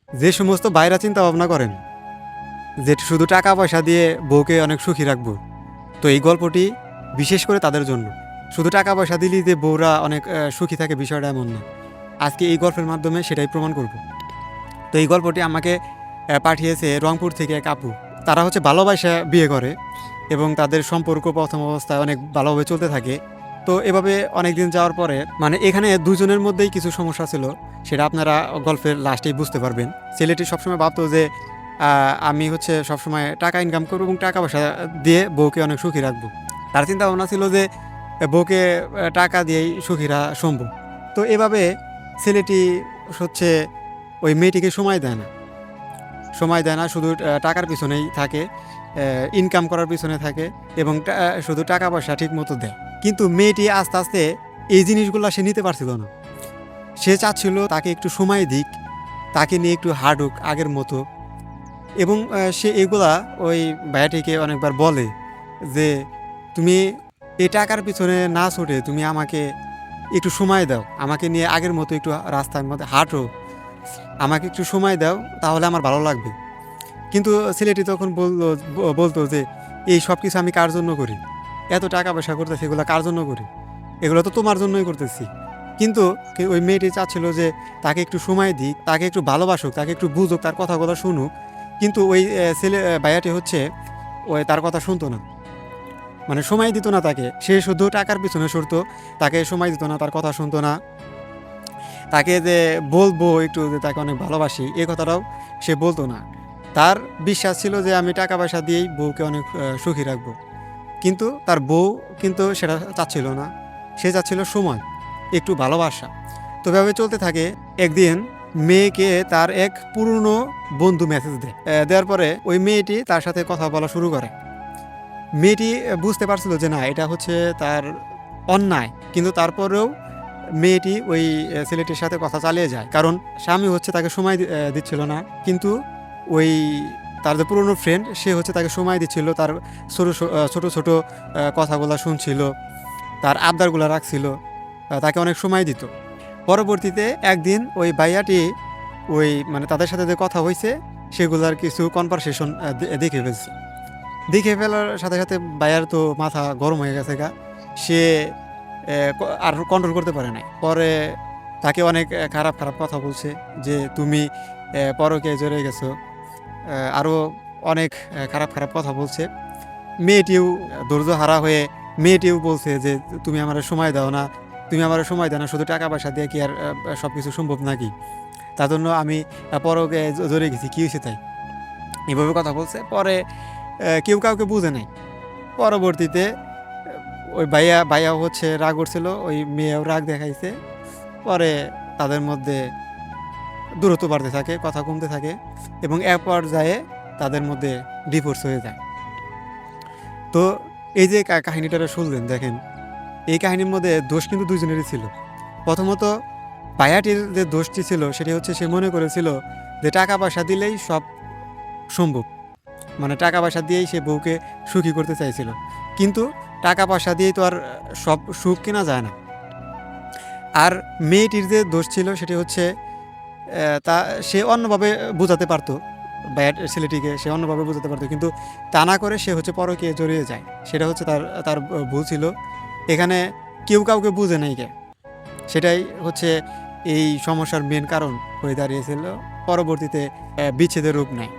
যে সমস্ত ভাইরা চিন্তা ভাবনা করেন যে শুধু টাকা পয়সা দিয়ে বউকে অনেক সুখী রাখবো, তো এই গল্পটি বিশেষ করে তাদের জন্য। শুধু টাকা পয়সা দিলেই যে বউরা অনেক সুখী থাকে বিষয়টা এমন না। আজকে এই গল্পের মাধ্যমে সেটাই প্রমাণ করব। তো এই গল্পটি আমাকে পাঠিয়েছে রংপুর থেকে এক আপু। তারা হচ্ছে ভালোবাসা বিয়ে করে এবং তাদের সম্পর্ক প্রথম অবস্থায় অনেক ভালোভাবে চলতে থাকে। তো এভাবে অনেক দিন যাওয়ার পরে মানে এখানে দুজনের মধ্যেই কিছু সমস্যা ছিল, সেটা আপনারা গল্পের লাস্টেই বুঝতে পারবেন। ছেলেটি সবসময় ভাবতো যে আমি হচ্ছে সবসময় টাকা ইনকাম করবো এবং টাকা পয়সা দিয়ে বউকে অনেক সুখী রাখবো। তার চিন্তা ভাবনা ছিল যে বউকে টাকা দিয়েই সুখীরা সম্ভব। তো এভাবে ছেলেটি হচ্ছে ওই মেয়েটিকে সময় দেয় না, শুধু টাকার পিছনেই থাকে, ইনকাম করার পিছনে থাকে এবং শুধু টাকা পয়সা ঠিক মতো দেয়। কিন্তু মেয়েটি আস্তে আস্তে এই জিনিসগুলো সে নিতে পারছিল না। সে চাচ্ছিল তাকে একটু সময় দিক, তাকে নিয়ে একটু হাঁটুক আগের মতো। এবং সে এগুলা ওই ভাইয়াটিকে অনেকবার বলে যে তুমি এই টাকার পিছনে না ছুটে তুমি আমাকে একটু সময় দাও, আমাকে নিয়ে আগের মতো একটু রাস্তার মধ্যে হাঁটো, আমাকে একটু সময় দাও, তাহলে আমার ভালো লাগবে। কিন্তু ছেলেটি তখন বলতো যে এই সব কিছু আমি কার জন্য করি, এত টাকা পয়সা করতেছি এগুলো কার জন্য করি, এগুলো তো তোমার জন্যই করতেছি। কিন্তু ওই মেয়েটি চাচ্ছিল যে তাকে একটু সময় দিক, তাকে একটু ভালোবাসুক, তাকে একটু বুঝুক, তার কথাগুলো শুনুক। কিন্তু ওই ভাইয়াটি হচ্ছে ওই তার কথা শুনতো না, মানে সময় দিত না তাকে। সে শুধু টাকার পিছনে সরতো, তাকে সময় দিত না, তার কথা শুনতো না। তাকে যে বলবো একটু যে তাকে অনেক ভালোবাসি, এই কথাটাও সে বলতো না। তার বিশ্বাস ছিল যে আমি টাকা পয়সা দিয়েই বউকে অনেক সুখী রাখবো। কিন্তু তার বউ কিন্তু সেটা চাচ্ছিল না। সে চাচ্ছিল সময়, একটু ভালোবাসা। তো এভাবে চলতে থাকে। একদিন মেয়েকে তার এক পুরনো বন্ধু মেসেজ দেয়। দেওয়ার পরে ওই মেয়েটি তার সাথে কথা বলা শুরু করে। মেয়েটি বুঝতে পারছিল যে না, এটা হচ্ছে তার অন্যায়, কিন্তু তারপরেও মেয়েটি ওই ছেলেটির সাথে কথা চালিয়ে যায়। কারণ স্বামী হচ্ছে তাকে সময় দিচ্ছিল না, কিন্তু ওই তার যে পুরনো ফ্রেন্ড সে হচ্ছে তাকে সময় দিচ্ছিল, তার ছোট ছোট কথাগুলো শুনছিল, তার আবদারগুলো রাখছিল, তাকে অনেক সময় দিত। পরবর্তীতে একদিন ওই ভাইয়াটি ওই মানে তাদের সাথে যে কথা হয়েছে সেগুলার কিছু কনভারসেশন দেখে ফেলছে। দেখে ফেলার সাথে সাথে ভাইয়ার তো মাথা গরম হয়ে গেছে গা। সে আর কন্ট্রোল করতে পারে নাই। পরে তাকে অনেক খারাপ খারাপ কথা বলছে যে তুমি পরকে জড়িয়ে গেছো, আরও অনেক খারাপ খারাপ কথা বলছে। মেয়েটিও ধৈর্য হারা হয়ে মেয়েটিও বলছে যে তুমি আমার সময় দাও না, তুমি আমার সময় দাও না, শুধু টাকা পয়সা দিয়ে কি আর সব কিছু সম্ভব নাকি, তার জন্য আমি পরকে জড়িয়ে গেছি, কী হয়েছে তাই, এভাবে কথা বলছে। পরে কেউ কাউকে বুঝে নাই। পরবর্তীতে ওই ভাইয়াও হচ্ছে রাগ করছিল, ওই মেয়েও রাগ দেখাইছে। পরে তাদের মধ্যে দূরত্ব বাড়তে থাকে, কথা কমতে থাকে এবং এক পর্যায়ে তাদের মধ্যে ডিভোর্স হয়ে যায়। তো এই যে কাহিনীটা শুনলেন, দেখেন এই কাহিনীর মধ্যে দোষ কিন্তু দুজনেরই ছিল। প্রথমত ভাইয়াটির যে দোষটি ছিল সেটি হচ্ছে সে মনে করেছিল যে টাকা পয়সা দিলেই সব সম্ভব, মানে টাকা পয়সা দিয়েই সে বউকে সুখী করতে চাইছিল। কিন্তু টাকা পয়সা দিয়েই তো আর সব সুখ কেনা যায় না। আর মেয়েটির যে দোষ ছিল সেটি হচ্ছে তা সে অন্যভাবে বোঝাতে পারতো, ব্যাড ছেলেটিকে সে অন্যভাবে বোঝাতে পারতো, কিন্তু তা না করে সে হচ্ছে পরকে জড়িয়ে যায়। সেটা হচ্ছে তার তার ভুল ছিল। এখানে কেউ কাউকে বুঝে নাই কে, সেটাই হচ্ছে এই সমস্যার মেন কারণ হয়ে দাঁড়িয়েছিল। পরবর্তীতে বিচ্ছেদের রূপ নেয়।